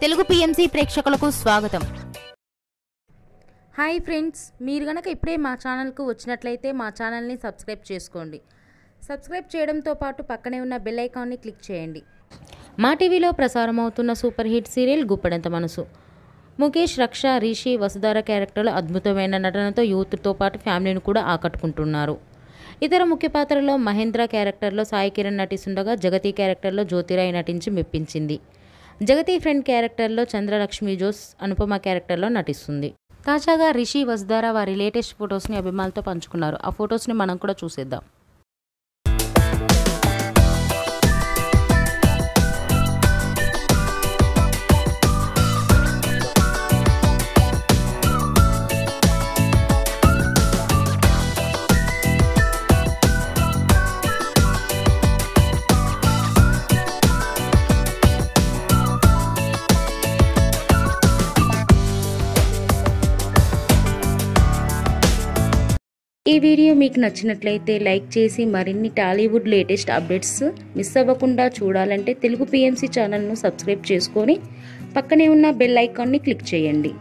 Telugu PMC ప్రేక్షకులకు స్వాగతం. Hi friends, మీరు గనక ఇప్పుడే మా ఛానల్కు వచ్చినట్లయితే మా ఛానల్ని సబ్స్క్రైబ్ చేసుకోండి. సబ్స్క్రైబ్ చేయడంతో పాటు పక్కనే ఉన్న బెల్ ఐకాన్ని క్లిక్ చేయండి. మా టీవీలో ప్రసారం అవుతున్న సూపర్ హిట్ సీరియల్ గుప్పెడంత మనసు. ముఖేష్, రక్ష, రిషి, వసుధార క్యారెక్టర్లు అద్భుతమైన నటనతో యూత్తో పాటు ఫ్యామిలీని కూడా ఆకట్టుకుంటున్నారు. ఇతర ముఖ్య పాత్రలో మహేంద్ర క్యారెక్టర్లో సాయి కిరణ్ నటిస్తుండగా జగతి క్యారెక్టర్లో జ్యోతిరాయ్ నటించి మెప్పించింది. జగతి ఫ్రెండ్ క్యారెక్టర్లో చంద్రలక్ష్మి జోస్ అనుపమ క్యారెక్టర్లో నటిస్తుంది. తాజాగా రిషి, వసుధార వారి లేటెస్ట్ ఫొటోస్ని అభిమానులతో పంచుకున్నారు. ఆ ఫొటోస్ని మనం కూడా చూసేద్దాం. ఈ వీడియో మీకు నచ్చినట్లయితే లైక్ చేసి మరిన్ని టాలీవుడ్ లేటెస్ట్ అప్డేట్స్ మిస్ అవ్వకుండా చూడాలంటే తెలుగు పిఎంసి ఛానల్ను సబ్స్క్రైబ్ చేసుకొని పక్కనే ఉన్న బెల్ ఐకాన్ని క్లిక్ చేయండి.